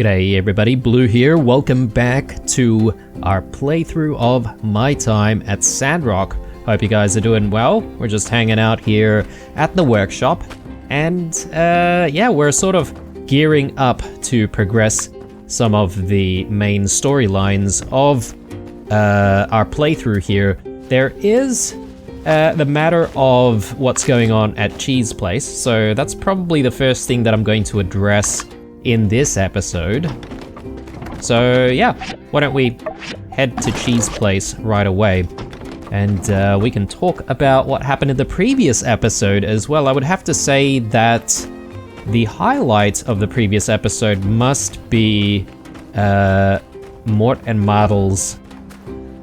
G'day everybody, Blue here. Welcome back to our playthrough of My Time at Sandrock. Hope you guys are doing well. We're just hanging out here at the workshop. And yeah, we're sort of gearing up to progress some of the main storylines of our playthrough here. There is the matter of what's going on at Cheese Place. So that's probably the first thing that I'm going to address in this episode. So yeah, why don't we head to Cheese Place right away, and we can talk about what happened in the previous episode as well. I would have to say that the highlight of the previous episode must be Mort and Martel's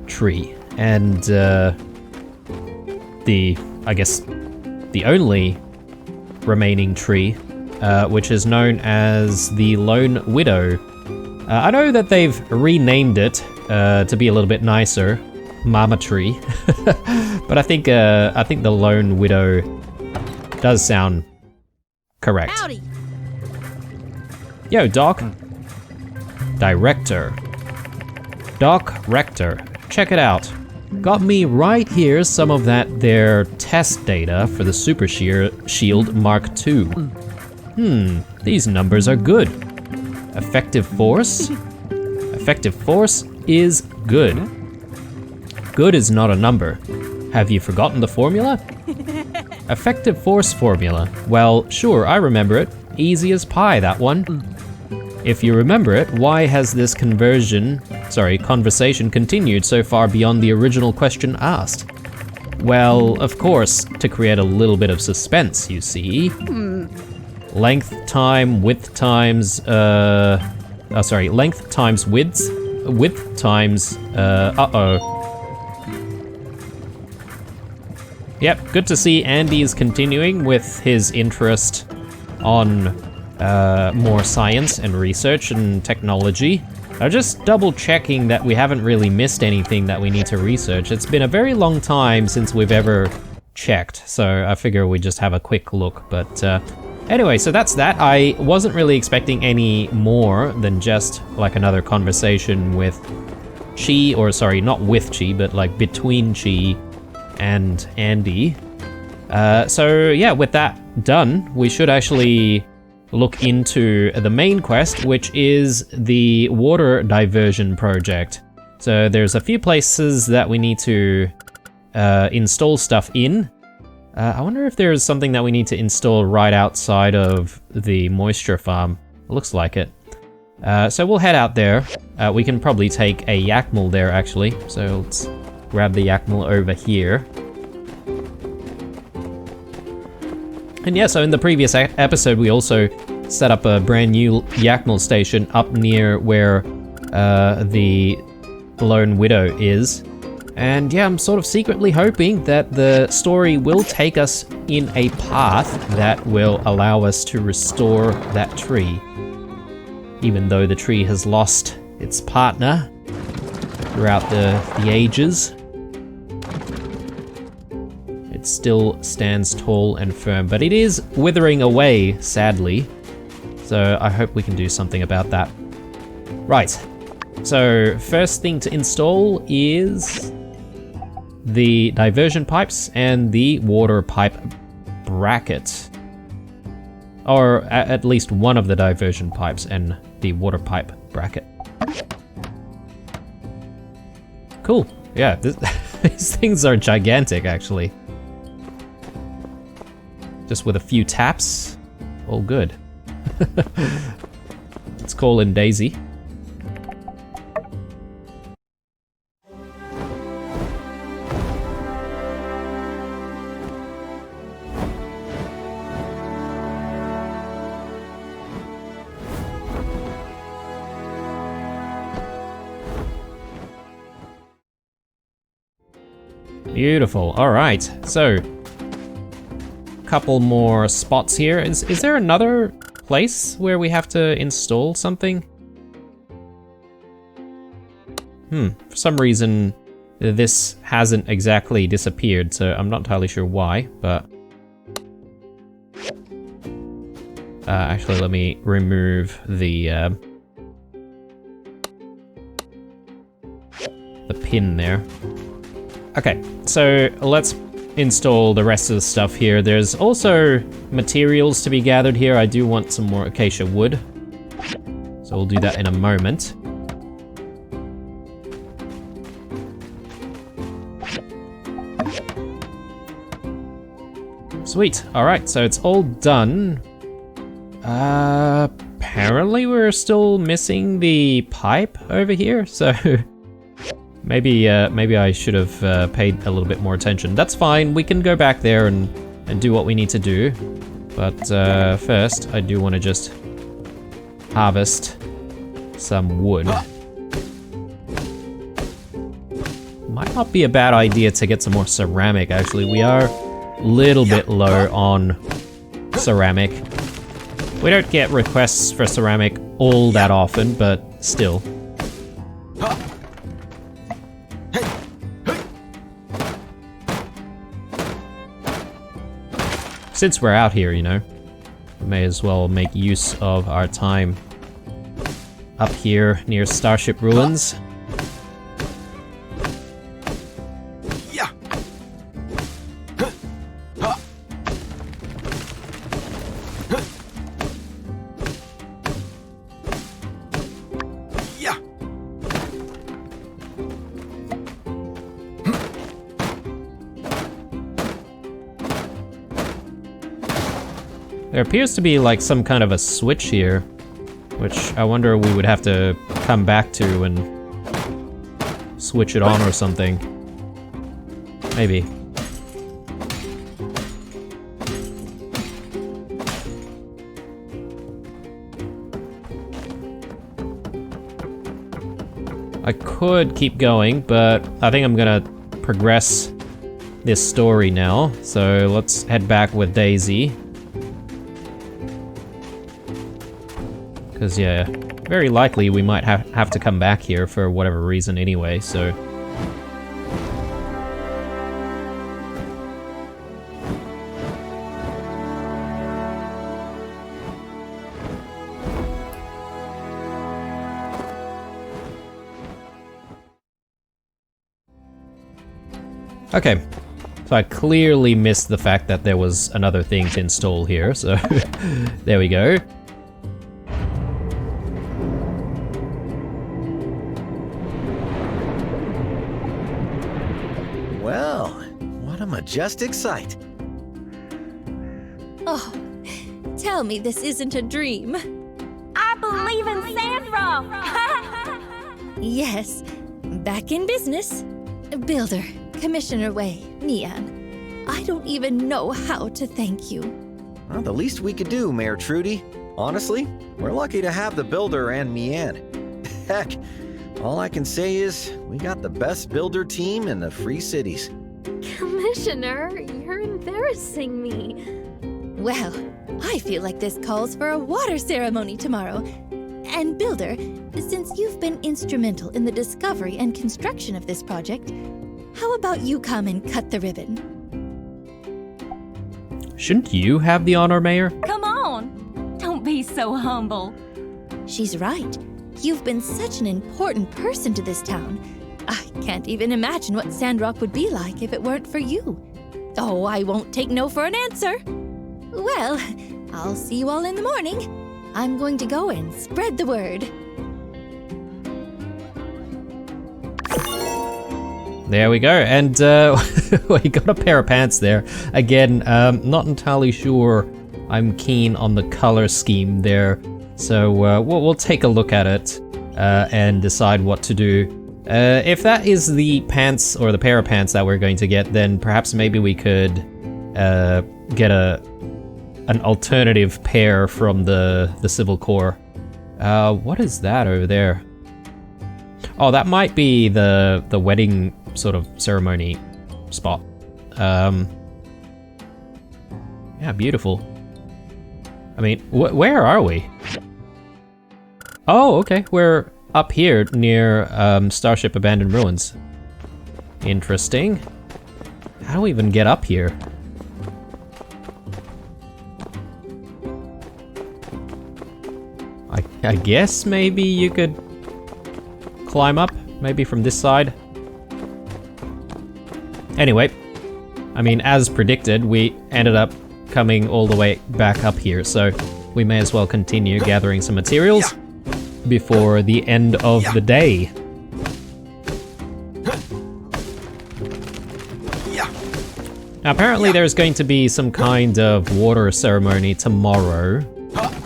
tree, and I guess the only remaining tree, which is known as the Lone Widow. I know that they've renamed it to be a little bit nicer, Mama Tree, but I think the Lone Widow does sound correct. Howdy. Yo, Doc. Director. Doc Rector. Check it out. Got me right here some of that there test data for the Super Shield Mark II. These numbers are good. Effective force? Effective force is good. Good is not a number. Have you forgotten the formula? Effective force formula. Well, sure, I remember it. Easy as pie, that one. If you remember it, why has this conversation continued so far beyond the original question asked? Well, of course, to create a little bit of suspense, you see. Length times width times, length times width times, Yep, good to see Andy is continuing with his interest on more science and research and technology. I'm just double checking that we haven't really missed anything that we need to research. It's been a very long time since we've ever checked, so I figure we just have a quick look, but anyway, so that's that. I wasn't really expecting any more than just like another conversation with Chi, or sorry, not with Chi, but like between Chi and Andy. So yeah, with that done, we should actually look into the main quest, which is the water diversion project. So there's a few places that we need to install stuff in. I wonder if there's something that we need to install right outside of the moisture farm. It looks like it. So we'll head out there. We can probably take a Yakmel there, actually. So let's grab the Yakmel over here. And yeah, so in the previous episode, we also set up a brand new Yakmel station up near where the Lone Widow is. And yeah, I'm sort of secretly hoping that the story will take us in a path that will allow us to restore that tree. Even though the tree has lost its partner throughout the ages, it still stands tall and firm, but it is withering away, sadly. So I hope we can do something about that. Right, so first thing to install is the diversion pipes and the water pipe bracket. Or at least one of the diversion pipes and the water pipe bracket. Cool, yeah, these things are gigantic actually. Just with a few taps, all good. Let's call in Daisy. Beautiful. All right. So, couple more spots here. Is there another place where we have to install something? For some reason, this hasn't exactly disappeared, so I'm not entirely sure why, but Actually, let me remove the the pin there. Okay, so let's install the rest of the stuff here. There's also materials to be gathered here. I do want some more acacia wood, so we'll do that in a moment. Sweet. Alright, so it's all done. Apparently we're still missing the pipe over here, so maybe I should have paid a little bit more attention. That's fine, we can go back there and do what we need to do. But first, I do want to just harvest some wood. Might not be a bad idea to get some more ceramic, actually. We are a little bit low on ceramic. We don't get requests for ceramic all that often, but still. Since we're out here, you know, we may as well make use of our time up here near Starship Ruins. There appears to be like some kind of a switch here, which I wonder we would have to come back to and switch it on or something. Maybe. I could keep going, but I think I'm gonna progress this story now. So let's head back with Daisy. Because, yeah, very likely we might have to come back here for whatever reason anyway, so... Okay, so I clearly missed the fact that there was another thing to install here, so there we go. Well, what a majestic sight. Oh, tell me this isn't a dream. I believe in Sandrock! Yes, back in business. Builder, Commissioner Wei, Mian, I don't even know how to thank you. Well, the least we could do, Mayor Trudy. Honestly, we're lucky to have the builder and Mian. Heck, all I can say is we got the best builder team in the Free Cities. Commissioner, you're embarrassing me. Well, I feel like this calls for a water ceremony tomorrow. And Builder, since you've been instrumental in the discovery and construction of this project, how about you come and cut the ribbon? Shouldn't you have the honor, Mayor? Come on! Don't be so humble. She's right. You've been such an important person to this town. I can't even imagine what Sandrock would be like if it weren't for you. Oh, I won't take no for an answer. Well, I'll see you all in the morning. I'm going to go and spread the word. There we go, and we got a pair of pants there. Again, not entirely sure I'm keen on the color scheme there. So we'll take a look at it and decide what to do. If that is the pants or the pair of pants that we're going to get, then perhaps maybe we could get an alternative pair from the Civil Corps. What is that over there? Oh, that might be the wedding sort of ceremony spot. Yeah, beautiful. I mean, where are we? Oh, okay, we're up here near Starship Abandoned Ruins. Interesting. How do we even get up here? I guess maybe you could climb up, maybe from this side. Anyway, I mean, as predicted, we ended up coming all the way back up here, so we may as well continue gathering some materials before the end of the day. Now, apparently there's going to be some kind of water ceremony tomorrow,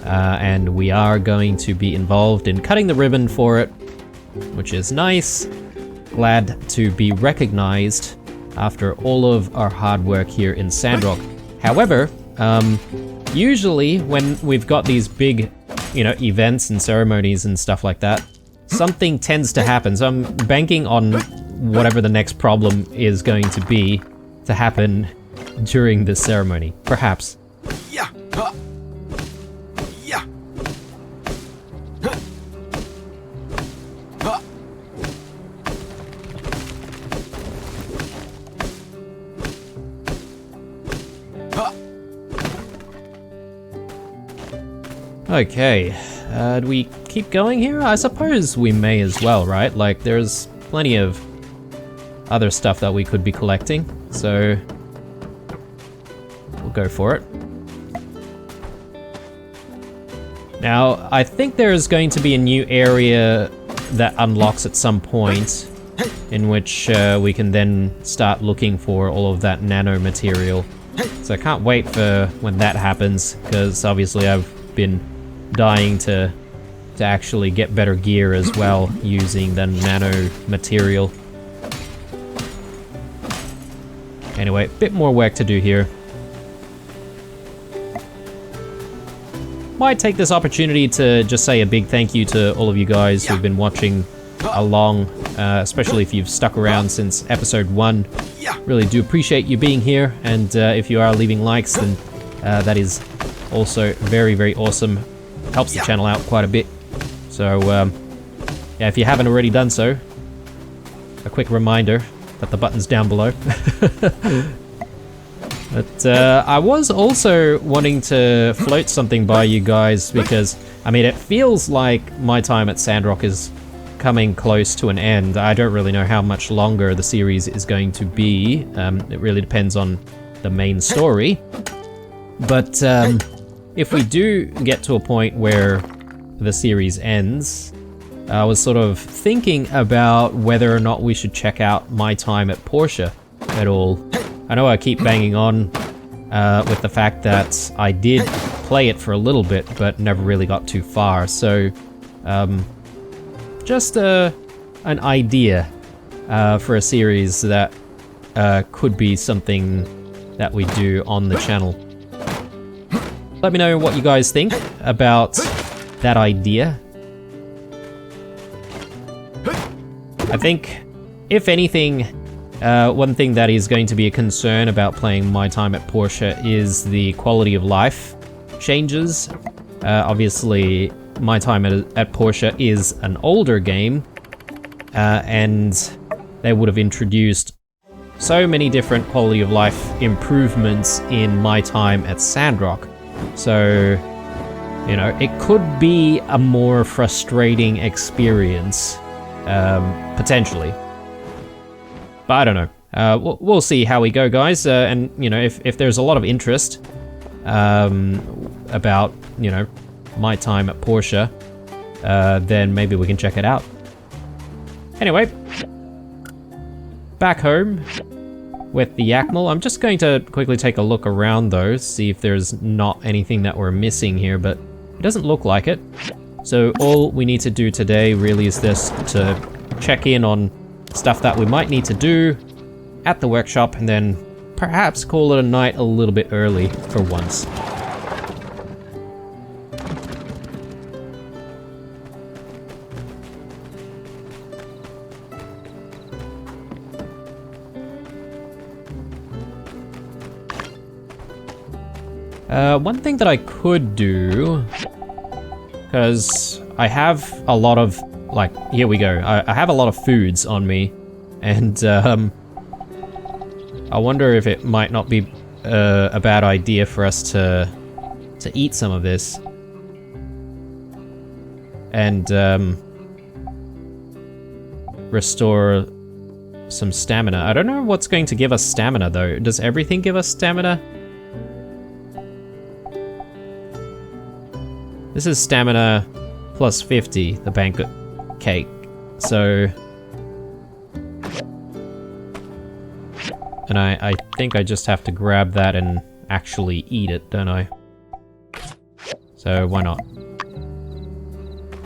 and we are going to be involved in cutting the ribbon for it, which is nice. Glad to be recognized after all of our hard work here in Sandrock. However, usually when we've got these big, events and ceremonies and stuff like that, something tends to happen. So I'm banking on whatever the next problem is going to be to happen during this ceremony, perhaps. Okay, do we keep going here? I suppose we may as well, right? Like, there's plenty of other stuff that we could be collecting, so we'll go for it. Now, I think there's going to be a new area that unlocks at some point, in which we can then start looking for all of that nano material. So I can't wait for when that happens, because obviously I've been dying to actually get better gear as well using the nano material. Anyway, a bit more work to do here. Might take this opportunity to just say a big thank you to all of you guys who've been watching along, especially if you've stuck around since episode 1. Really do appreciate you being here, and if you are leaving likes, then that is also very, very awesome. Helps the channel out quite a bit. So, yeah, if you haven't already done so, a quick reminder that the button's down below. But I was also wanting to float something by you guys, because, I mean, it feels like my time at Sandrock is coming close to an end. I don't really know how much longer the series is going to be. It really depends on the main story. But if we do get to a point where the series ends, I was sort of thinking about whether or not we should check out my time at Portia at all. I know I keep banging on with the fact that I did play it for a little bit, but never really got too far. So, just an idea for a series that could be something that we do on the channel. Let me know what you guys think about that idea. I think, if anything, one thing that is going to be a concern about playing my time at Portia is the quality of life changes. Obviously, my time at Portia is an older game, and they would have introduced so many different quality of life improvements in my time at Sandrock. So, it could be a more frustrating experience, potentially. But I don't know. We'll see how we go, guys. And, if there's a lot of interest about, my time at Portia, then maybe we can check it out. Anyway, back home with the Yakmal. I'm just going to quickly take a look around though, see if there's not anything that we're missing here, but it doesn't look like it. So all we need to do today really is just to check in on stuff that we might need to do at the workshop, and then perhaps call it a night a little bit early for once. One thing that I could do, because I have a lot of, here we go, I have a lot of foods on me, and I wonder if it might not be a bad idea for us to eat some of this, and restore some stamina. I don't know what's going to give us stamina, though. Does everything give us stamina? This is stamina plus 50, the banquet cake. So... And I think I just have to grab that and actually eat it, don't I? So why not?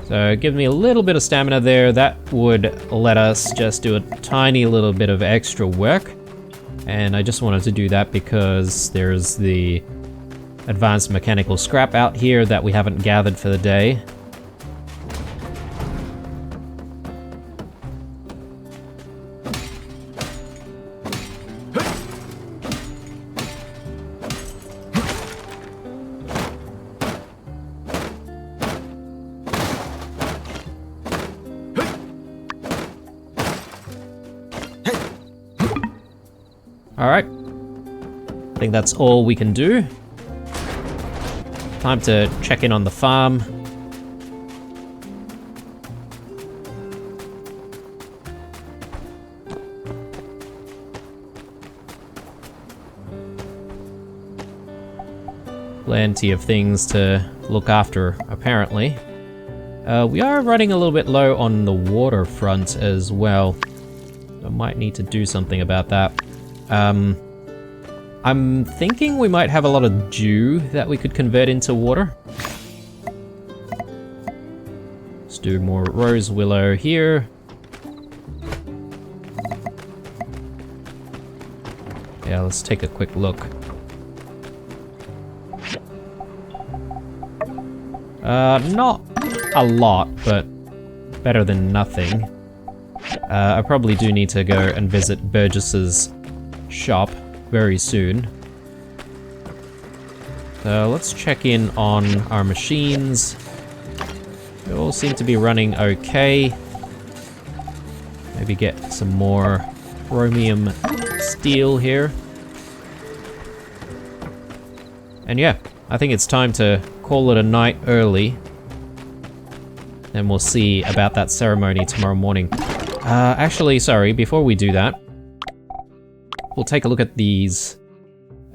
So give me a little bit of stamina there. That would let us just do a tiny little bit of extra work. And I just wanted to do that because there's the advanced mechanical scrap out here that we haven't gathered for the day. Alright. I think that's all we can do. Time to check in on the farm. Plenty of things to look after, apparently. We are running a little bit low on the waterfront as well. I might need to do something about that. I'm thinking we might have a lot of dew that we could convert into water. Let's do more rose willow here. Yeah, let's take a quick look. Not a lot, but better than nothing. I probably do need to go and visit Burgess's shop very soon. So let's check in on our machines. They all seem to be running okay. Maybe get some more chromium steel here. And yeah, I think it's time to call it a night early. Then we'll see about that ceremony tomorrow morning. Actually, sorry, before we do that, we'll take a look at these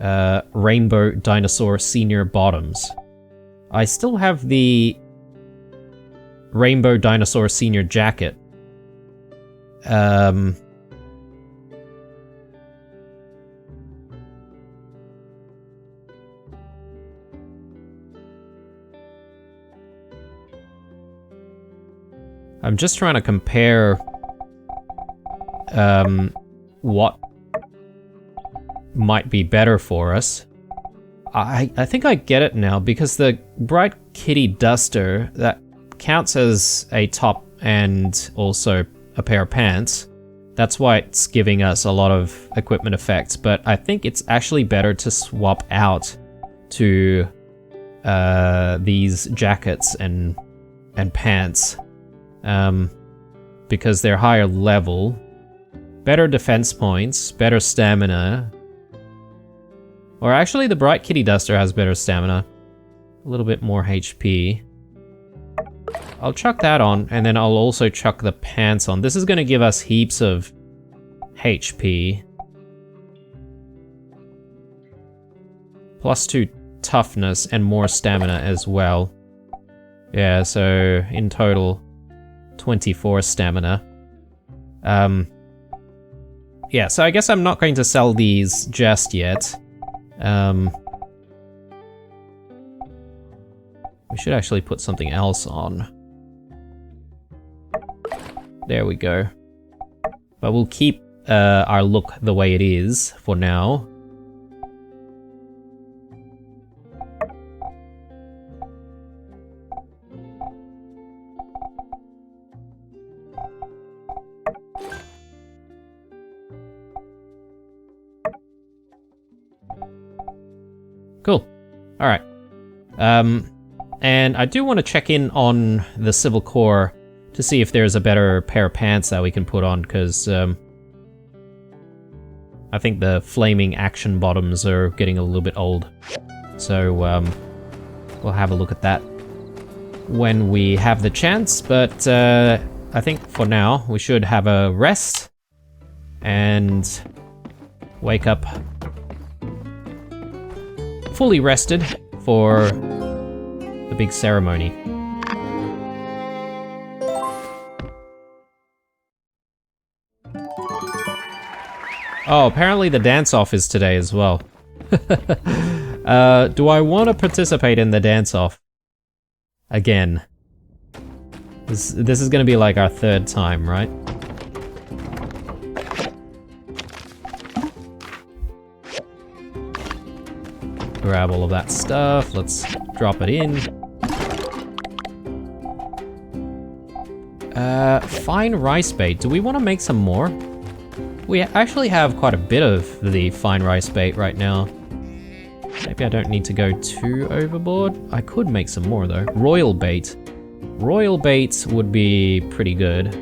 Rainbow Dinosaur Senior Bottoms. I still have the Rainbow Dinosaur Senior Jacket. I'm just trying to compare what might be better for us. I think I get it now, because the Bright Kitty Duster, that counts as a top and also a pair of pants. That's why it's giving us a lot of equipment effects, but I think it's actually better to swap out to these jackets and pants. Because they're higher level, better defense points, better stamina. Or actually, the Bright Kitty Duster has better stamina. A little bit more HP. I'll chuck that on, and then I'll also chuck the pants on. This is going to give us heaps of HP. +2 toughness and more stamina as well. Yeah, so in total, 24 stamina. Yeah, so I guess I'm not going to sell these just yet. We should actually put something else on. There we go. But we'll keep our look the way it is for now. Cool. Alright. And I do want to check in on the Civil Corps to see if there's a better pair of pants that we can put on, because I think the flaming action bottoms are getting a little bit old. So we'll have a look at that when we have the chance, but I think for now we should have a rest and wake up fully rested for the big ceremony. Oh, apparently the dance-off is today as well. Do I want to participate in the dance-off? Again. This is gonna be like our third time, right? Grab all of that stuff, let's drop it in. Fine rice bait, do we want to make some more? We actually have quite a bit of the fine rice bait right now. Maybe I don't need to go too overboard. I could make some more though. Royal bait. Royal bait would be pretty good.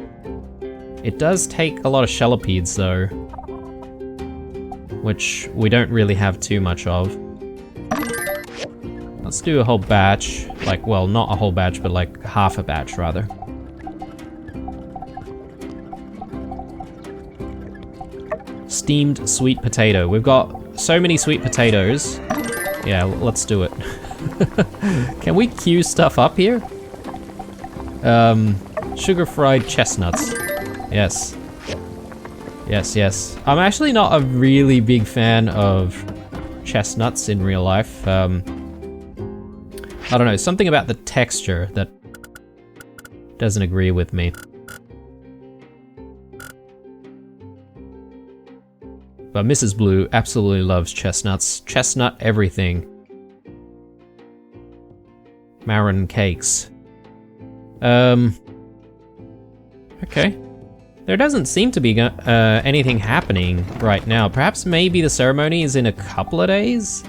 It does take a lot of shellipedes though, which we don't really have too much of. Let's do a whole batch. Like, well, not a whole batch, but like half a batch rather. Steamed sweet potato. We've got so many sweet potatoes. Yeah, let's do it. Can we queue stuff up here? Sugar fried chestnuts. Yes. Yes, yes. I'm actually not a really big fan of chestnuts in real life. I don't know, something about the texture that doesn't agree with me. But Mrs. Blue absolutely loves chestnuts. Chestnut everything. Marron cakes. Okay. There doesn't seem to be anything happening right now. Perhaps maybe the ceremony is in a couple of days?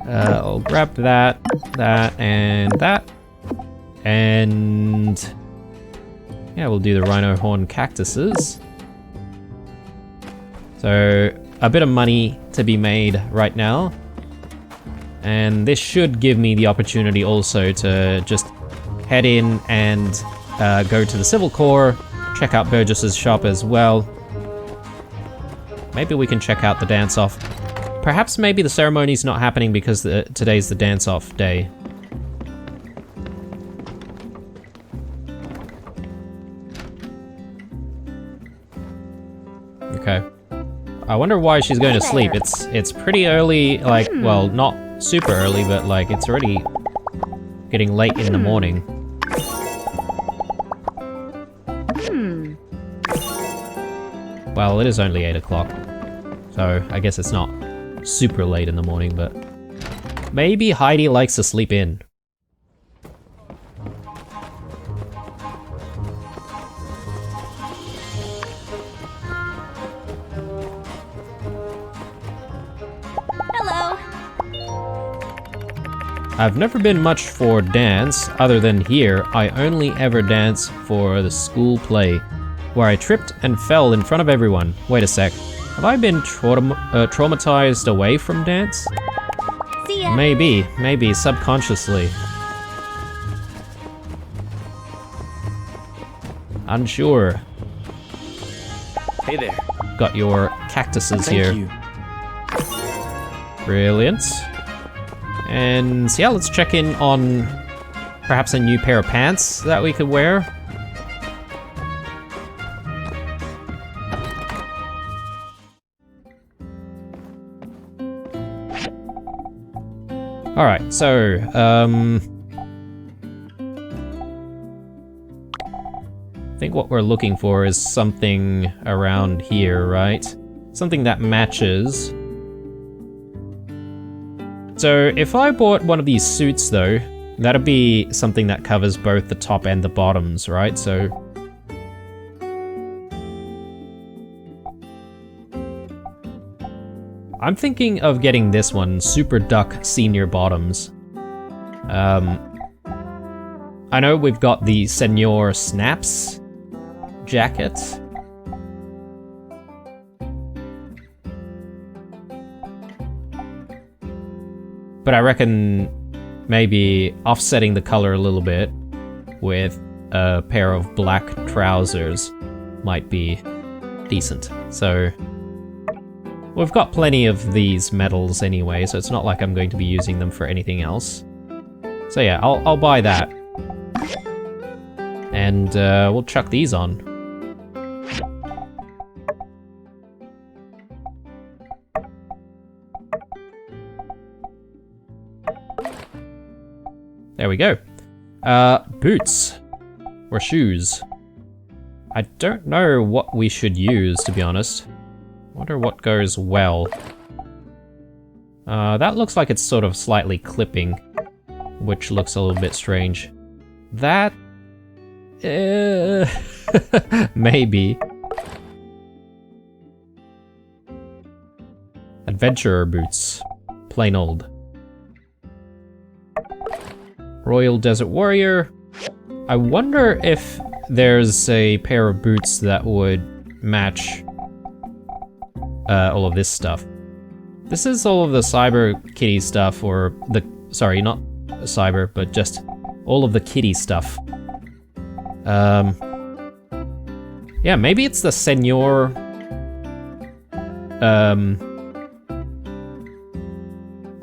I'll grab that, that, and that. And yeah, we'll do the rhino horn cactuses. So, a bit of money to be made right now. And this should give me the opportunity also to just head in and go to the Civil Corps, check out Burgess's shop as well. Maybe we can check out the dance-off. Perhaps maybe the ceremony's not happening because today's the dance-off day. Okay. I wonder why she's going to sleep. It's pretty early, like, well, not super early, but like it's already getting late in the morning. Well, it is only 8 o'clock, so I guess it's not super late in the morning, but maybe Heidi likes to sleep in. Hello. I've never been much for dance, other than here. I only ever dance for the school play, where I tripped and fell in front of everyone. Wait a sec. Have I been traumatized away from dance? See ya. Maybe subconsciously. Unsure. Hey there. Got your cactuses here. Thank you. Brilliant. And so yeah, let's check in on perhaps a new pair of pants that we could wear. Alright, so, I think what we're looking for is something around here, right? Something that matches. So, if I bought one of these suits, though, that'd be something that covers both the top and the bottoms, right? So, I'm thinking of getting this one, Super Duck Senior Bottoms. I know we've got the Senor Snaps jacket. But I reckon maybe offsetting the color a little bit with a pair of black trousers might be decent. So we've got plenty of these metals anyway, so it's not like I'm going to be using them for anything else. So yeah, I'll buy that. And we'll chuck these on. There we go. Boots. Or shoes. I don't know what we should use, to be honest. Wonder what goes well. That looks like it's sort of slightly clipping, which looks a little bit strange. That... maybe. Adventurer boots. Plain old. Royal Desert Warrior. I wonder if there's a pair of boots that would match all of this stuff. This is all of the Cyber Kitty stuff, or the... Sorry, not Cyber, but just all of the kitty stuff. Yeah, maybe it's the Senor...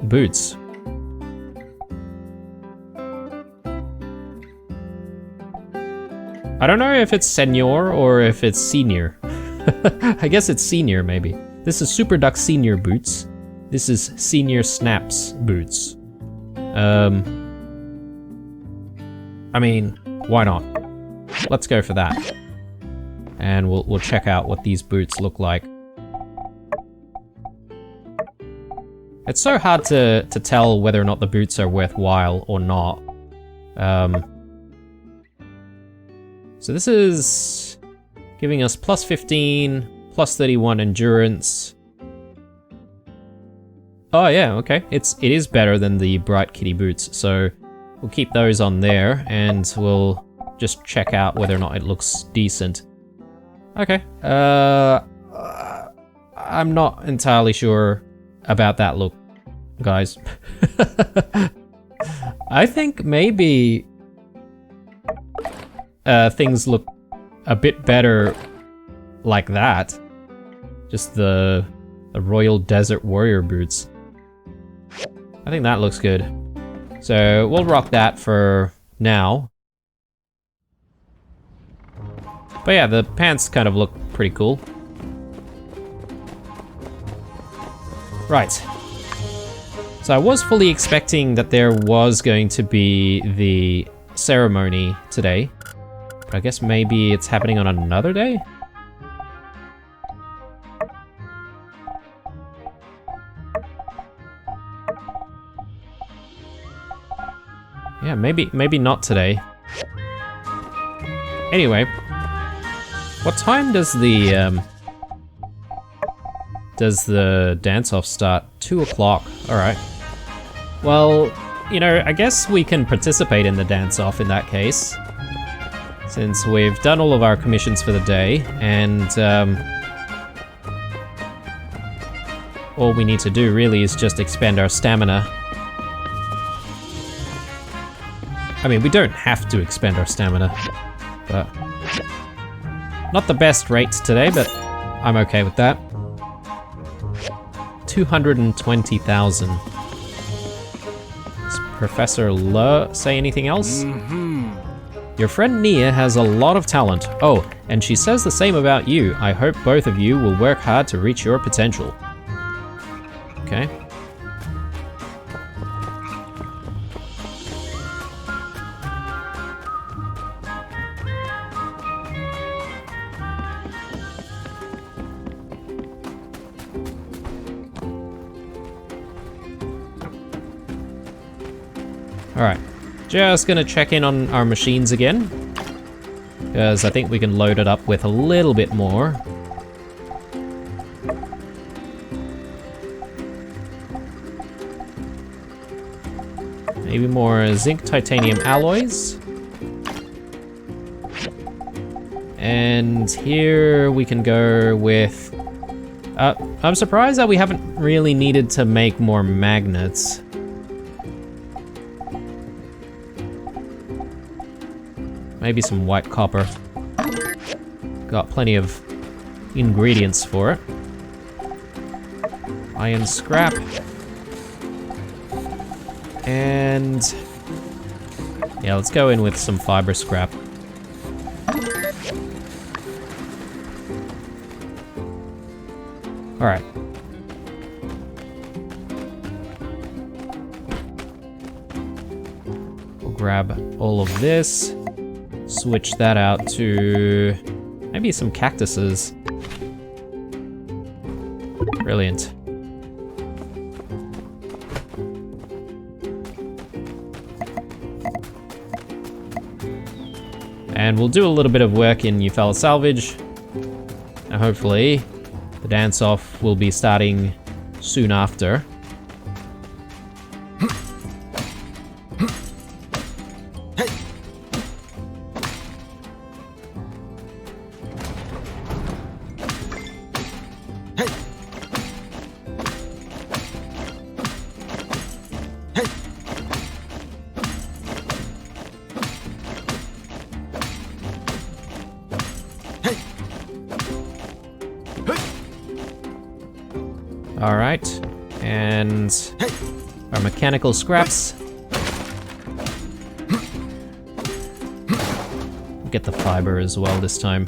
boots. I don't know if it's Senor or if it's Senior. I guess it's Senior, maybe. This is Super Duck Senior boots. This is Senior Snaps boots. I mean, why not? Let's go for that. And we'll check out what these boots look like. It's so hard to tell whether or not the boots are worthwhile or not. So this is giving us plus 15, plus 31 endurance. Oh yeah, okay. It is better than the Bright Kitty boots, so we'll keep those on there, and we'll just check out whether or not it looks decent. Okay. I'm not entirely sure about that look, guys. I think maybe things look a bit better like that. Just the Royal Desert Warrior boots. I think that looks good. So we'll rock that for now. But yeah, the pants kind of look pretty cool. Right. So I was fully expecting that there was going to be the ceremony today. But I guess maybe it's happening on another day? Yeah, maybe not today. Anyway, what time does the dance-off start? 2 o'clock. Alright. Well, you know, I guess we can participate in the dance-off in that case. Since we've done all of our commissions for the day, and all we need to do really is just expend our stamina. I mean, we don't have to expend our stamina, but not the best rates today, but I'm okay with that. 220,000. Does Professor Le say anything else? Your friend Nia has a lot of talent. Oh, and she says the same about you. I hope both of you will work hard to reach your potential. Okay. Alright, just gonna check in on our machines again, because I think we can load it up with a little bit more. Maybe more zinc titanium alloys. And here we can go with... I'm surprised that we haven't really needed to make more magnets. Maybe some white copper. Got plenty of ingredients for it. Iron scrap. And yeah, let's go in with some fiber scrap. All right. We'll grab all of this, switch that out to maybe some cactuses. Brilliant. And we'll do a little bit of work in Eufaula Salvage. And hopefully, the dance-off will be starting soon after. Alright, and our mechanical scraps. Get the fiber as well this time.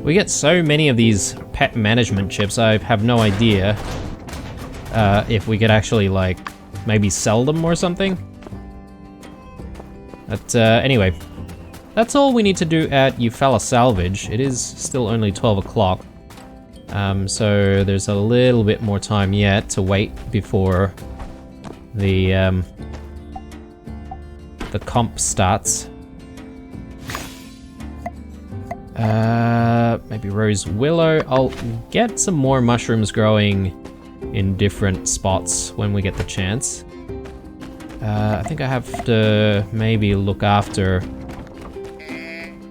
We get so many of these pet management chips, I have no idea if we could actually, like, maybe sell them or something. But anyway, that's all we need to do at Eufaula Salvage. It is still only 12 o'clock, so there's a little bit more time yet to wait before the comp starts. Maybe Rose Willow. I'll get some more mushrooms growing in different spots when we get the chance. I think I have to maybe look after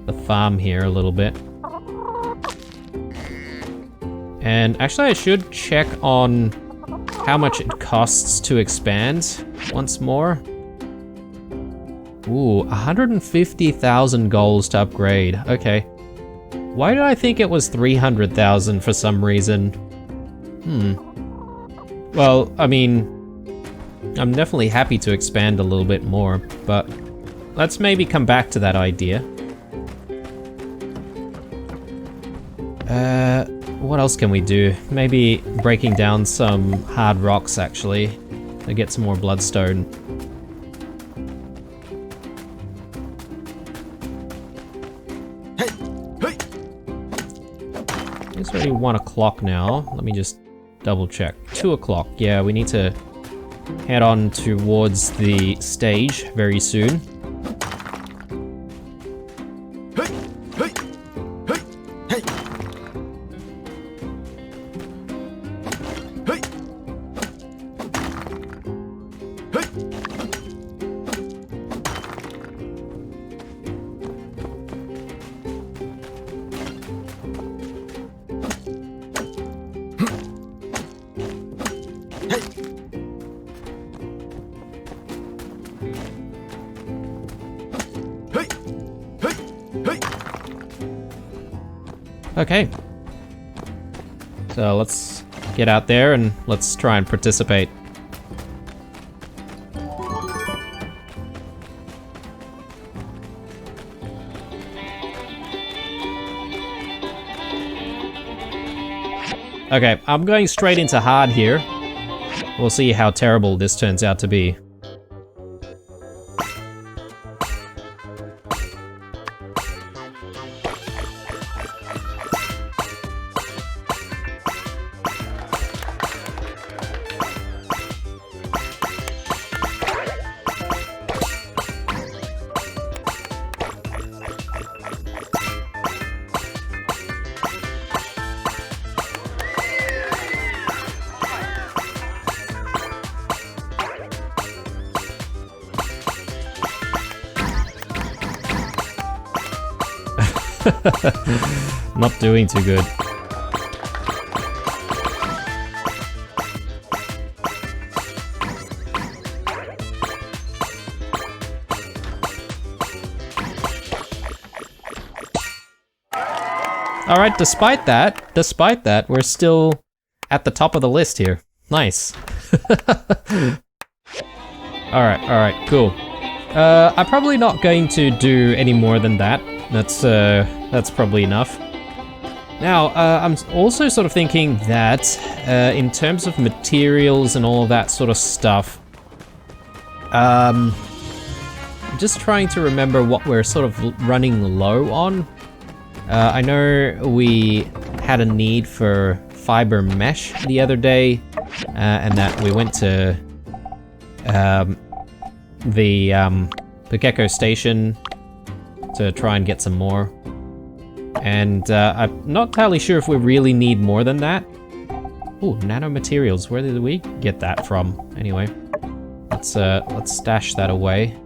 the farm here a little bit. And actually I should check on how much it costs to expand once more. Ooh, 150,000 goals to upgrade. Okay. Why did I think it was 300,000 for some reason? Well, I mean, I'm definitely happy to expand a little bit more, but let's maybe come back to that idea. What else can we do? Maybe breaking down some hard rocks, actually, to get some more bloodstone. It's already 1 o'clock now. Let me just double check. 2 o'clock. Yeah, we need to head on towards the stage very soon. Okay. So let's get out there and let's try and participate. Okay, I'm going straight into hard here. We'll see how terrible this turns out to be. Not doing too good. Alright, despite that, we're still at the top of the list here. Nice. Alright, cool. I'm probably not going to do any more than that. That's probably enough. Now, I'm also sort of thinking that, in terms of materials and all that sort of stuff, I'm just trying to remember what we're sort of running low on. I know we had a need for fiber mesh the other day, and that we went to the Gecko station to try and get some more. And I'm not entirely sure if we really need more than that. Ooh, nanomaterials, where did we get that from? Anyway, let's stash that away.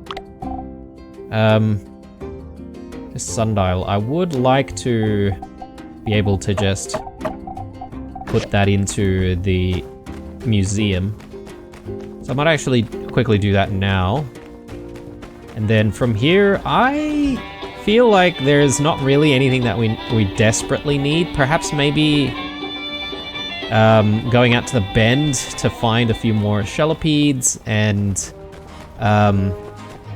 This sundial, I would like to be able to just put that into the museum. So I might actually quickly do that now. And then from here, I feel like there's not really anything that we desperately need. Perhaps maybe going out to the bend to find a few more shellipedes and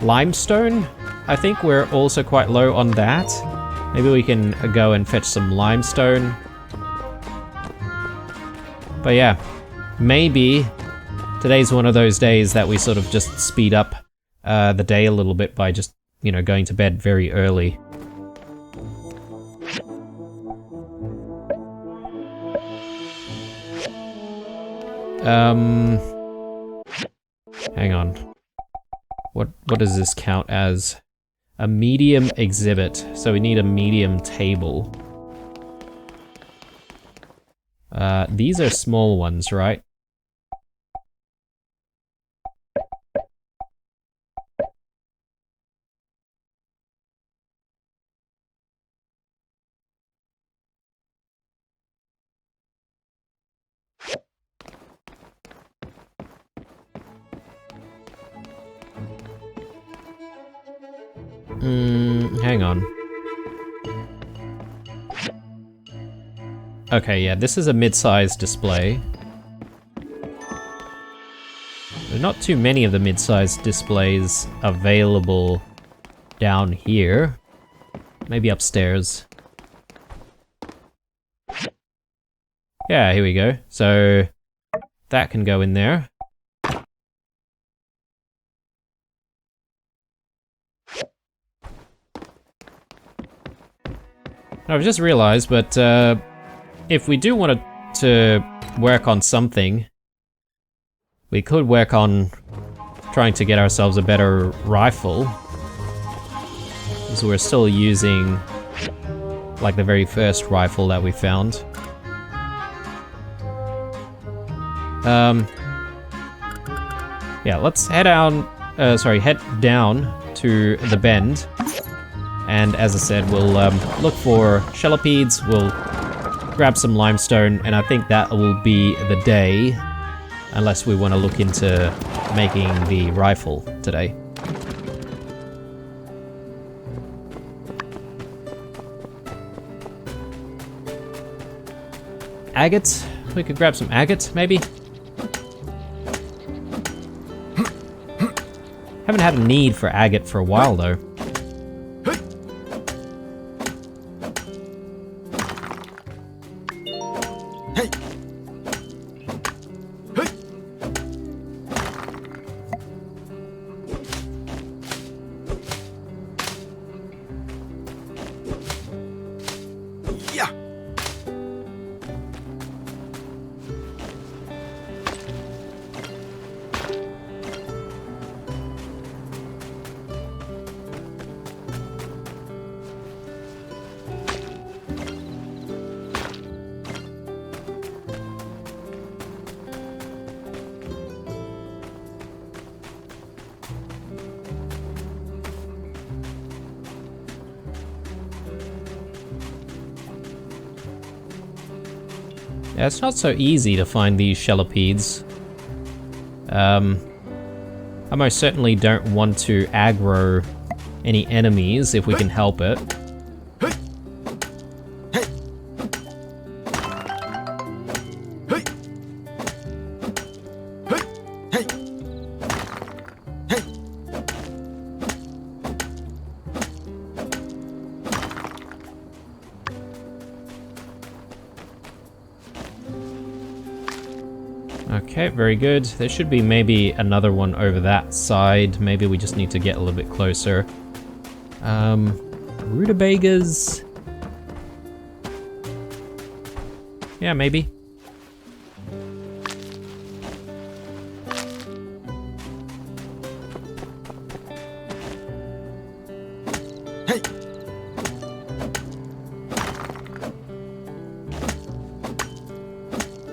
limestone. I think we're also quite low on that. Maybe we can go and fetch some limestone. But yeah, maybe today's one of those days that we sort of just speed up the day a little bit by just, you know, going to bed very early. Hang on. What does this count as? A medium exhibit. So we need a medium table. These are small ones, right? Hang on. Okay, yeah, this is a mid-sized display. There are not too many of the mid-sized displays available down here. Maybe upstairs. Yeah, here we go. So that can go in there. I've just realized, but if we do want to work on something, we could work on trying to get ourselves a better rifle. Because we're still using like the very first rifle that we found. Yeah, let's head down to the bend. And as I said, we'll look for shellipedes, we'll grab some limestone, and I think that will be the day, unless we want to look into making the rifle today. Agate? We could grab some agate, maybe? Haven't had a need for agate for a while, though. Yeah, it's not so easy to find these Shelipedes. I most certainly don't want to aggro any enemies if we can help it. Okay, very good. There should be maybe another one over that side. Maybe we just need to get a little bit closer. Rutabagas. Yeah, maybe.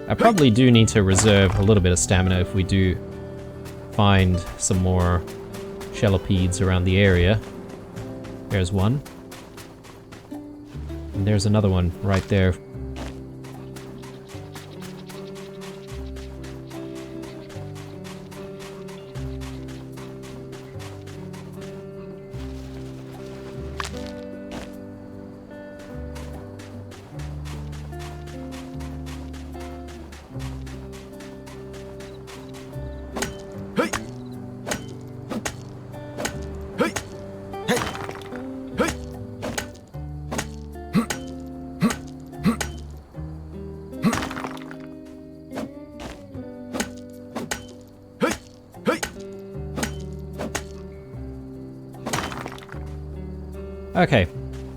I probably do need to reserve a little bit of stamina if we do find some more Shelipedes around the area. There's one. And there's another one right there. Okay,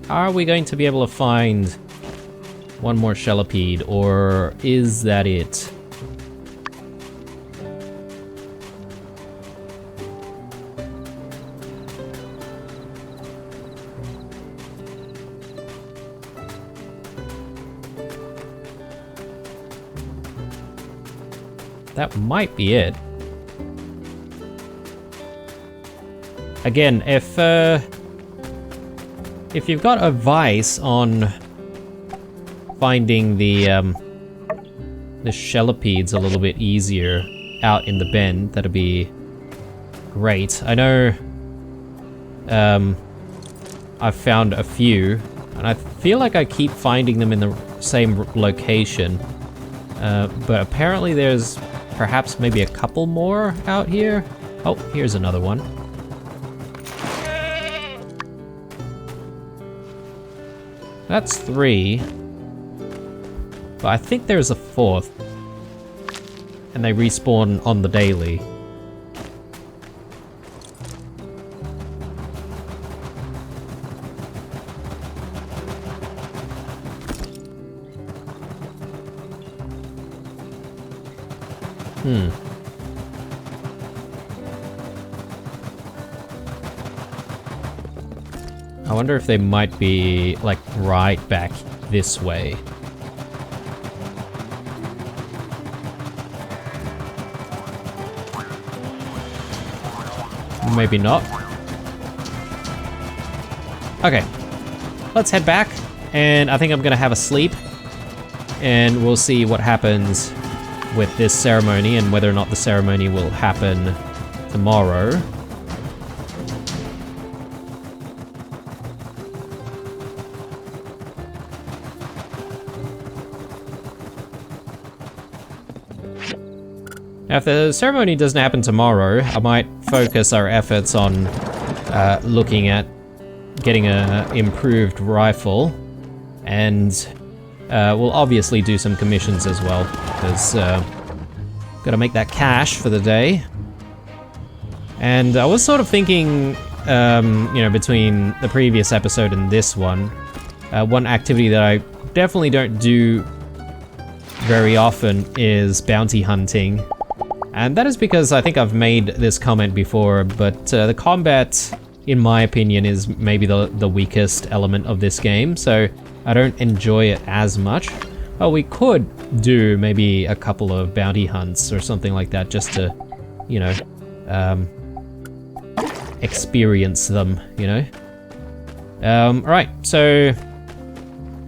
are we going to be able to find one more Shelipede, or is that it? That might be it. Again, if you've got advice on finding the Shelipedes a little bit easier out in the bend, that'd be great. I know I've found a few, and I feel like I keep finding them in the same location, but apparently there's perhaps maybe a couple more out here. Oh, here's another one. That's 3. But I think there's a 4th. And they respawn on the daily. I wonder if they might be, like, right back this way. Maybe not. Okay. Let's head back, and I think I'm gonna have a sleep, and we'll see what happens with this ceremony and whether or not the ceremony will happen tomorrow. Now, if the ceremony doesn't happen tomorrow, I might focus our efforts on looking at getting an improved rifle, and we'll obviously do some commissions as well, because gotta make that cash for the day. And I was sort of thinking, you know, between the previous episode and this one activity that I definitely don't do very often is bounty hunting. And that is because I think I've made this comment before, but the combat, in my opinion, is maybe the weakest element of this game, so I don't enjoy it as much. Well, we could do maybe a couple of bounty hunts or something like that, just to, you know, experience them, you know? Alright, so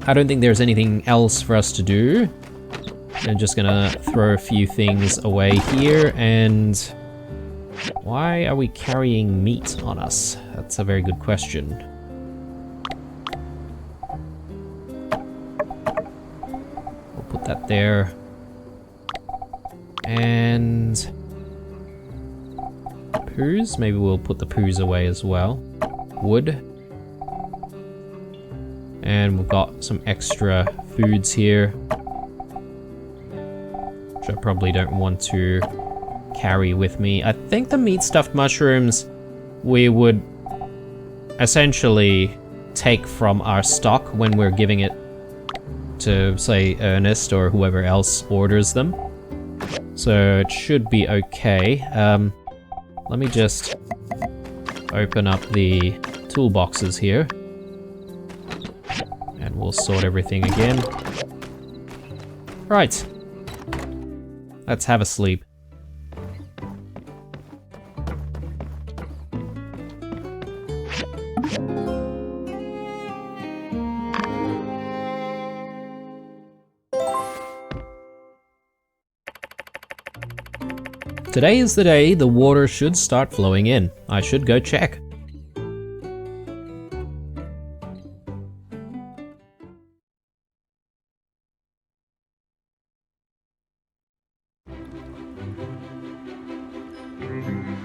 I don't think there's anything else for us to do. I'm just gonna throw a few things away here, and why are we carrying meat on us? That's a very good question. We'll put that there. And poos, maybe we'll put the poos away as well. Wood. And we've got some extra foods here, which I probably don't want to carry with me. I think the meat stuffed mushrooms we would essentially take from our stock when we're giving it to, say, Ernest or whoever else orders them. So it should be okay. Let me just open up the toolboxes here. And we'll sort everything again. Right. Let's have a sleep. Today is the day the water should start flowing in. I should go check.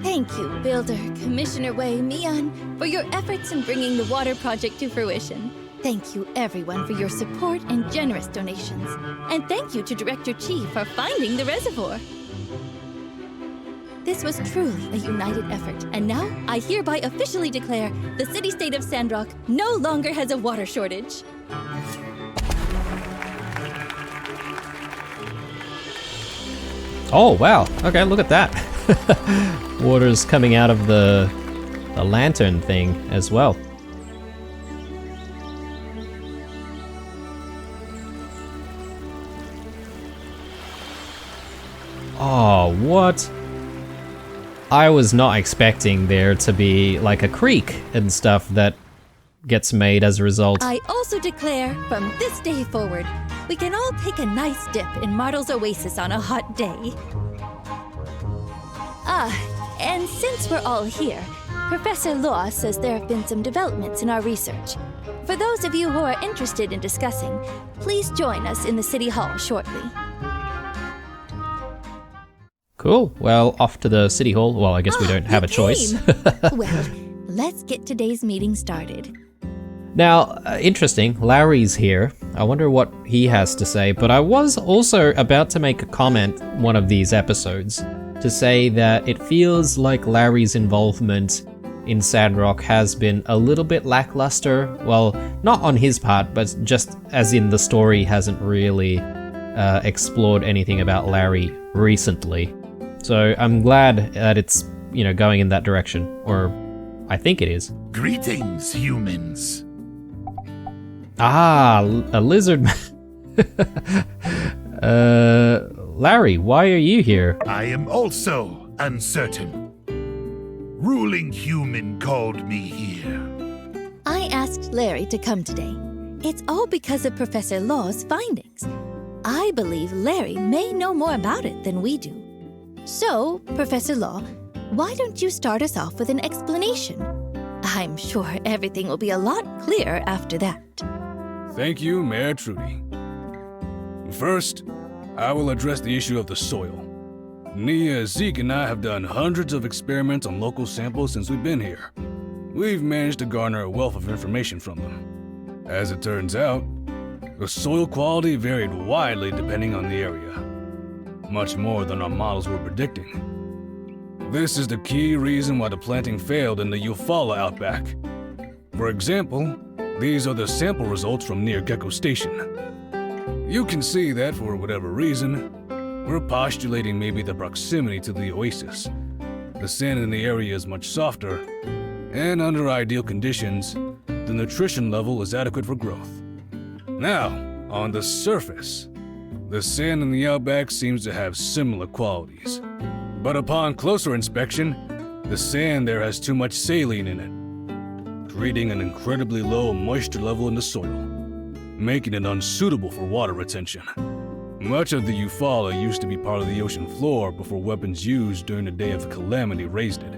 Thank you, Builder, Commissioner Wei, Mian, for your efforts in bringing the water project to fruition. Thank you, everyone, for your support and generous donations. And thank you to Director Chi for finding the reservoir. This was truly a united effort, and now I hereby officially declare the city-state of Sandrock no longer has a water shortage. Oh, wow. Okay, look at that. Water's coming out of the lantern thing as well. Oh, what? I was not expecting there to be like a creek and stuff that gets made as a result. I also declare, from this day forward, we can all take a nice dip in Martel's Oasis on a hot day. And since we're all here, Professor Law says there have been some developments in our research. For those of you who are interested in discussing, please join us in the City Hall shortly. Cool. Well, off to the City Hall. Well, I guess we don't have a choice. Well, let's get today's meeting started. Now, interesting, Larry's here. I wonder what he has to say, but I was also about to make a comment one of these episodes to say that it feels like Larry's involvement in Sandrock has been a little bit lackluster. Well, not on his part, but just as in the story hasn't really explored anything about Larry recently. So I'm glad that it's, you know, going in that direction, or I think it is. Greetings, humans. Ah, a lizard. Larry, why are you here? I am also uncertain. Ruling human called me here. I asked Larry to come today. It's all because of Professor Law's findings. I believe Larry may know more about it than we do. So, Professor Law, why don't you start us off with an explanation? I'm sure everything will be a lot clearer after that. Thank you, Mayor Trudy. First, I will address the issue of the soil. Nia, Zeke, and I have done hundreds of experiments on local samples since we've been here. We've managed to garner a wealth of information from them. As it turns out, the soil quality varied widely depending on the area, much more than our models were predicting. This is the key reason why the planting failed in the Eufaula outback. For example, these are the sample results from near Gecko Station. You can see that for whatever reason, we're postulating maybe the proximity to the oasis. The sand in the area is much softer, and under ideal conditions, the nutrition level is adequate for growth. Now, on the surface, the sand in the outback seems to have similar qualities. But upon closer inspection, the sand there has too much saline in it, creating an incredibly low moisture level in the soil, making it unsuitable for water retention. Much of the Eufaula used to be part of the ocean floor before weapons used during the Day of the Calamity raised it.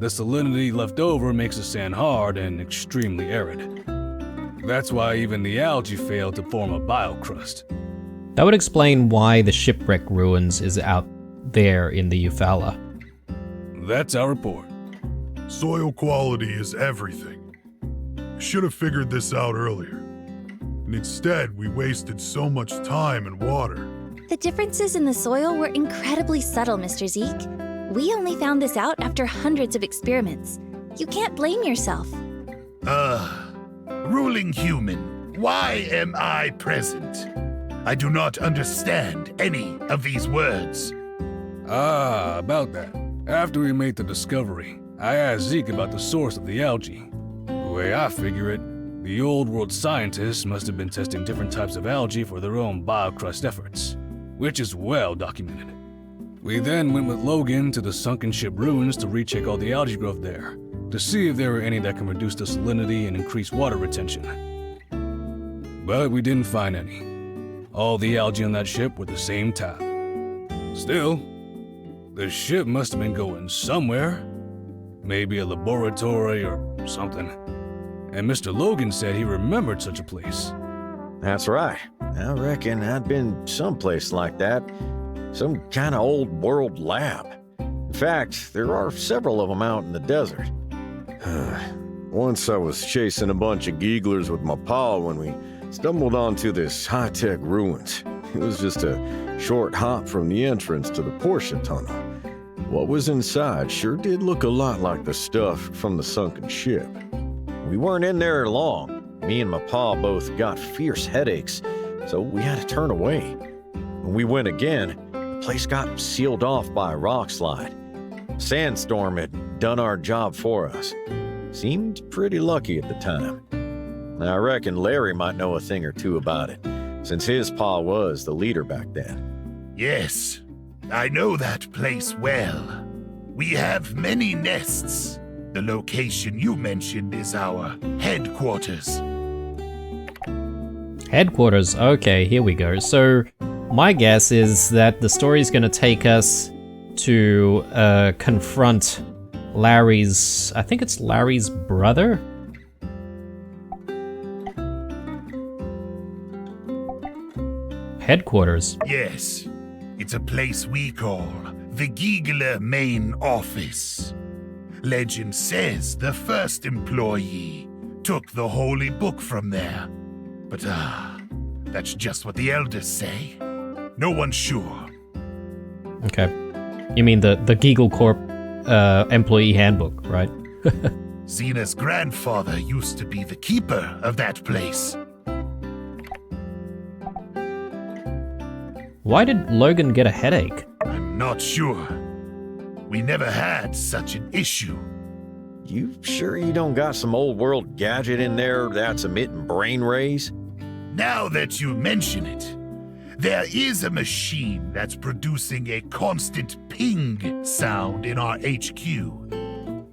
The salinity left over makes the sand hard and extremely arid. That's why even the algae failed to form a biocrust. That would explain why the shipwreck ruins is out there in the Eufaula. That's our report. Soil quality is everything. I should have figured this out earlier. And instead, we wasted so much time and water. The differences in the soil were incredibly subtle, Mr. Zeke. We only found this out after hundreds of experiments. You can't blame yourself. Ruling human, why am I present? I do not understand any of these words. About that. After we made the discovery, I asked Zeke about the source of the algae. The way I figure it, the old world scientists must have been testing different types of algae for their own biocrust efforts, which is well documented. We then went with Logan to the sunken ship ruins to recheck all the algae growth there, to see if there were any that can reduce the salinity and increase water retention. But we didn't find any. All the algae on that ship were the same type. Still, the ship must have been going somewhere. Maybe a laboratory or something. And Mr. Logan said he remembered such a place. That's right. I reckon I'd been someplace like that. Some kind of old world lab. In fact, there are several of them out in the desert. Once I was chasing a bunch of geeglers with my paw when we stumbled onto this high-tech ruins. It was just a short hop from the entrance to the Portia tunnel. What was inside sure did look a lot like the stuff from the sunken ship. We weren't in there long. Me and my pa both got fierce headaches, so we had to turn away. When we went again, the place got sealed off by a rock slide. Sandstorm had done our job for us. Seemed pretty lucky at the time. I reckon Larry might know a thing or two about it, since his pa was the leader back then. Yes, I know that place well. We have many nests. The location you mentioned is our headquarters. Headquarters, okay, here we go. So, my guess is that the story's gonna take us to confront Larry's, I think it's Larry's brother? Headquarters. Yes, it's a place we call the Giegler Main Office. Legend says the first employee took the holy book from there. But that's just what the elders say. No one's sure. Okay. You mean the Geagle Corp employee handbook, right? Zena's grandfather used to be the keeper of that place. Why did Logan get a headache? I'm not sure. We never had such an issue. You sure you don't got some old world gadget in there that's emitting brain rays? Now that you mention it, there is a machine that's producing a constant ping sound in our HQ.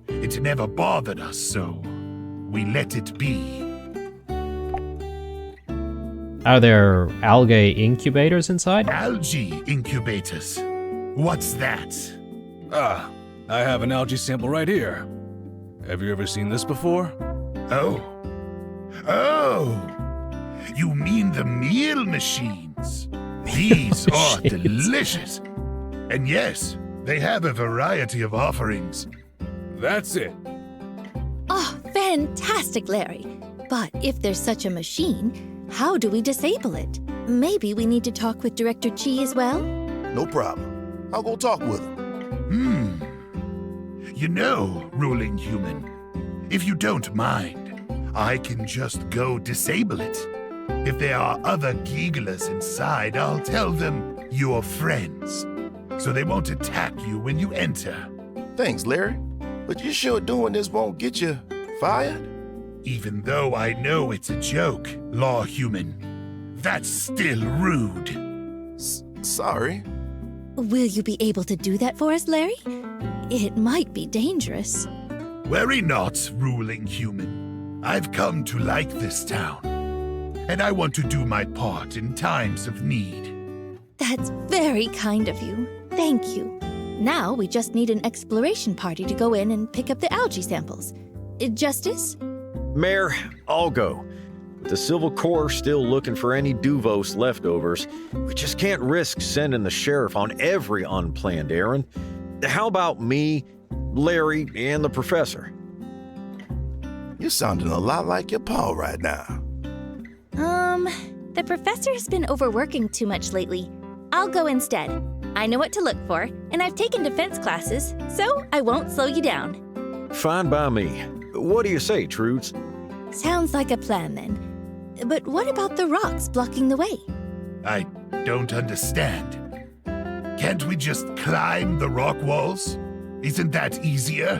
It never bothered us, so we let it be. Are there algae incubators inside? Algae incubators. What's that? I have an algae sample right here. Have you ever seen this before? Oh, you mean the meal machines? These are delicious. And yes, they have a variety of offerings. That's it. Oh, fantastic, Larry. But if there's such a machine, how do we disable it? Maybe we need to talk with Director Chi as well? No problem. I'll go talk with him. You know, ruling human, if you don't mind, I can just go disable it. If there are other Geeglers inside, I'll tell them you're friends, so they won't attack you when you enter. Thanks, Larry. But you sure doing this won't get you fired? Even though I know it's a joke, law human, that's still rude. Sorry. Will you be able to do that for us, Larry? It might be dangerous. Worry not, ruling human. I've come to like this town, and I want to do my part in times of need. That's very kind of you. Thank you. Now we just need an exploration party to go in and pick up the algae samples. Justice? Mayor, I'll go. With the Civil Corps still looking for any Duvos leftovers, we just can't risk sending the sheriff on every unplanned errand. How about me, Larry, and the professor? You're sounding a lot like your pa right now. The professor's been overworking too much lately. I'll go instead. I know what to look for, and I've taken defense classes, so I won't slow you down. Fine by me. What do you say, Trudes? Sounds like a plan then. But what about the rocks blocking the way? I don't understand. Can't we just climb the rock walls? Isn't that easier?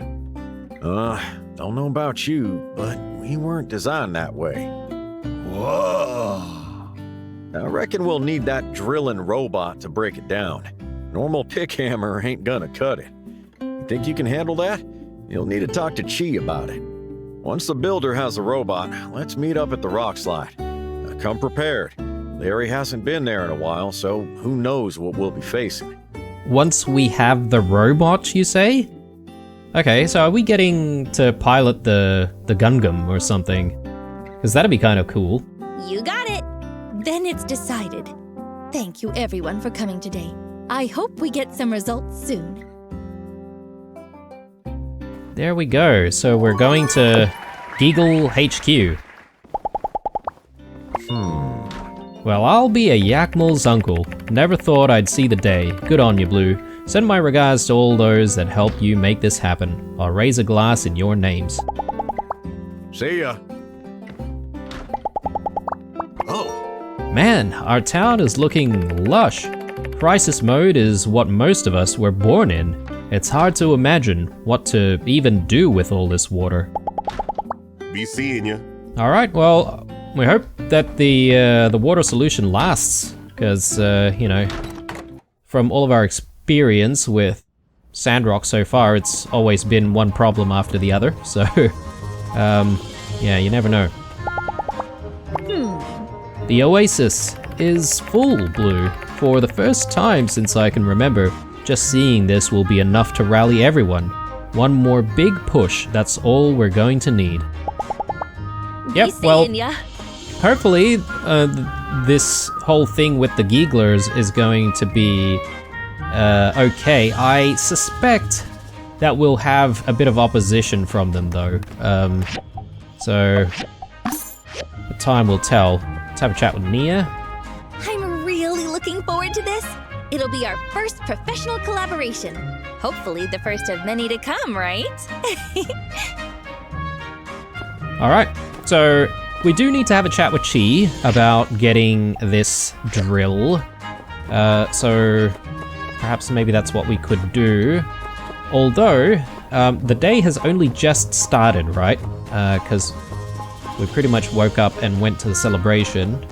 Don't know about you, but we weren't designed that way. Whoa. I reckon we'll need that drilling robot to break it down. Normal pick hammer ain't gonna cut it. You think you can handle that? You'll need to talk to Chi about it. Once the builder has the robot, let's meet up at the rock slide. Come prepared. Larry hasn't been there in a while, so who knows what we'll be facing. Once we have the robot, you say? Okay, so are we getting to pilot the Gungam or something? Because that'd be kind of cool. You got it. Then it's decided. Thank you everyone for coming today. I hope we get some results soon. There we go. So we're going to Giggle HQ. Well, I'll be a Yakmal's uncle. Never thought I'd see the day. Good on you, Blue. Send my regards to all those that helped you make this happen. I'll raise a glass in your names. See ya. Oh, Man, our town is looking lush. Crisis mode is what most of us were born in. It's hard to imagine what to even do with all this water. Be seeing you. All right, well, we hope that the water solution lasts, because you know, from all of our experience with Sandrock so far, it's always been one problem after the other. So, yeah, you never know. The oasis is full, Blue. For the first time since I can remember, just seeing this will be enough to rally everyone. One more big push, that's all we're going to need. Yep, well, Ya. hopefully this whole thing with the Gigglers is going to be okay. I suspect that we'll have a bit of opposition from them though. So the time will tell. Let's have a chat with Nia. I'm really looking forward to this. It'll be our first professional collaboration. Hopefully the first of many to come, right? Alright, so we do need to have a chat with Chi about getting this drill. So perhaps maybe that's what we could do. Although, the day has only just started, right? Because we pretty much woke up and went to the celebration.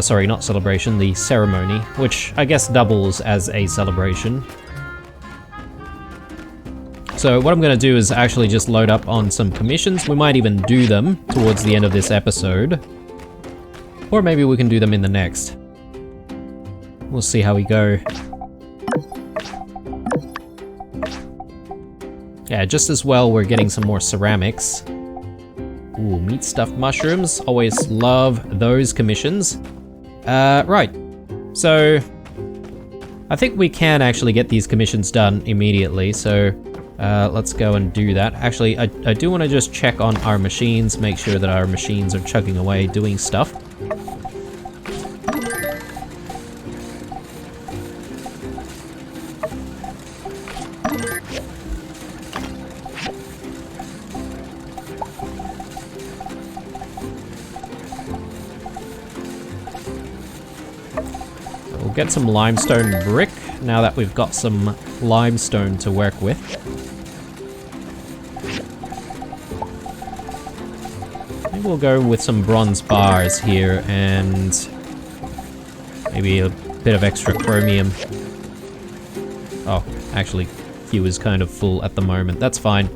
Sorry, not celebration, the ceremony, which I guess doubles as a celebration. So what I'm going to do is actually just load up on some commissions. We might even do them towards the end of this episode. Or maybe we can do them in the next. We'll see how we go. Yeah, just as well we're getting some more ceramics. Ooh, meat stuffed mushrooms. Always love those commissions. Right. So I think we can actually get these commissions done immediately. So let's go and do that. Actually, I do want to just check on our machines, make sure that our machines are chugging away doing stuff. We'll get some limestone brick now that we've got some limestone to work with. Maybe we'll go with some bronze bars here and maybe a bit of extra chromium. Oh, actually, Q is kind of full at the moment. That's fine.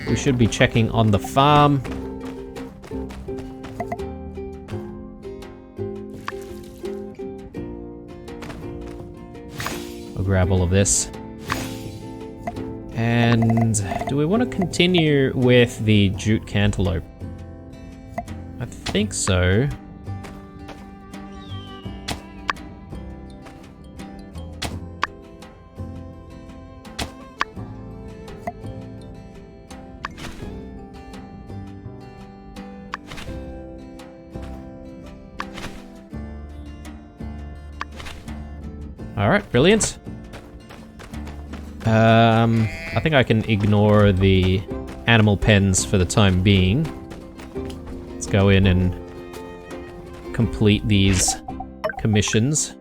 We should be checking on the farm. grab all of this. And do we want to continue with the jute cantaloupe? I think so. Alright, brilliant. I think I can ignore the animal pens for the time being. Let's go in and complete these commissions.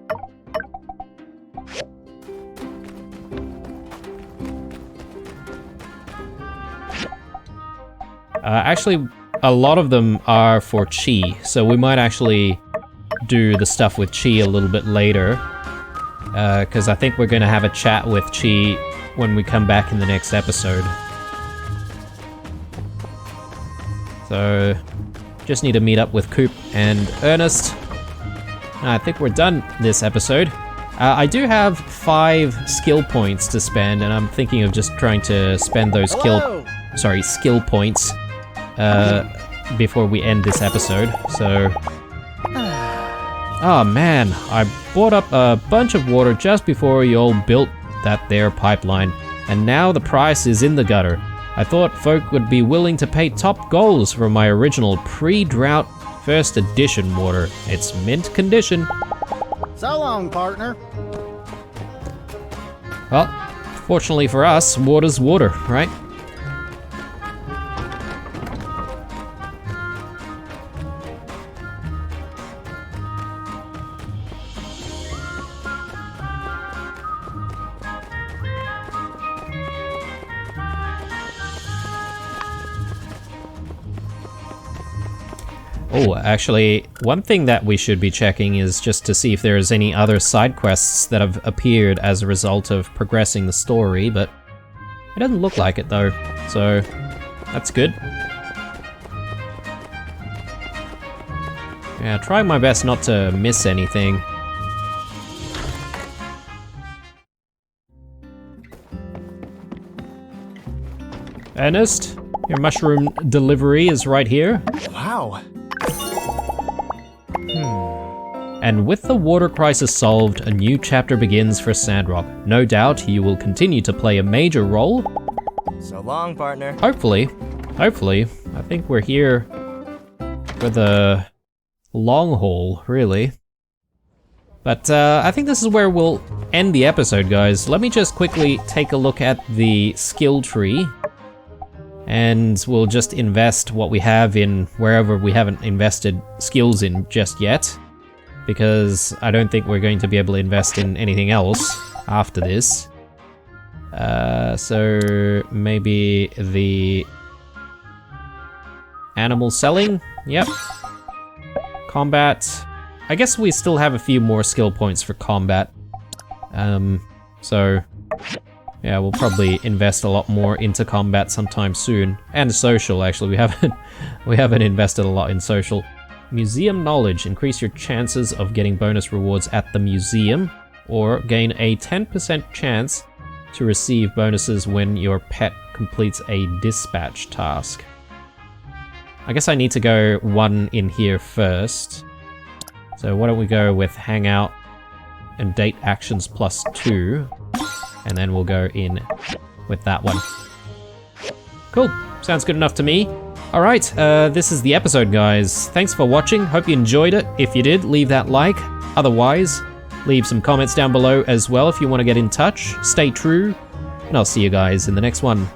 Actually, a lot of them are for Chi, so we might actually do the stuff with Chi a little bit later. Because I think we're going to have a chat with Chi when we come back in the next episode. So, just need to meet up with Coop and Ernest. I think we're done this episode. I do have 5 skill points to spend, and I'm thinking of just trying to spend those skill points before we end this episode. So, oh man, I bought up a bunch of water just before you all built that there pipeline, and now the price is in the gutter. I thought folk would be willing to pay top goals for my original pre-drought first edition water. It's mint condition. So long, partner. Well, fortunately for us, water's water, right? Oh, actually, one thing that we should be checking is just to see if there's any other side quests that have appeared as a result of progressing the story, but it doesn't look like it though, so that's good. Yeah, trying my best not to miss anything. Ernest, your mushroom delivery is right here. Wow. And with the water crisis solved, a new chapter begins for Sandrock. No doubt you will continue to play a major role. So long, partner. Hopefully. I think we're here for the long haul, really. But I think this is where we'll end the episode, guys. Let me just quickly take a look at the skill tree. And we'll just invest what we have in wherever we haven't invested skills in just yet. Because I don't think we're going to be able to invest in anything else after this. So maybe the animal selling? Yep. Combat. I guess we still have a few more skill points for combat. So yeah, we'll probably invest a lot more into combat sometime soon. And social, actually. We haven't invested a lot in social. Museum knowledge. Increase your chances of getting bonus rewards at the museum, or gain a 10% chance to receive bonuses when your pet completes a dispatch task. I guess I need to go one in here first. So why don't we go with hangout and date actions +2, and then we'll go in with that one. Cool, sounds good enough to me. Alright, this is the episode, guys. Thanks for watching, hope you enjoyed it. If you did, leave that like. Otherwise, leave some comments down below as well if you want to get in touch. Stay true, and I'll see you guys in the next one.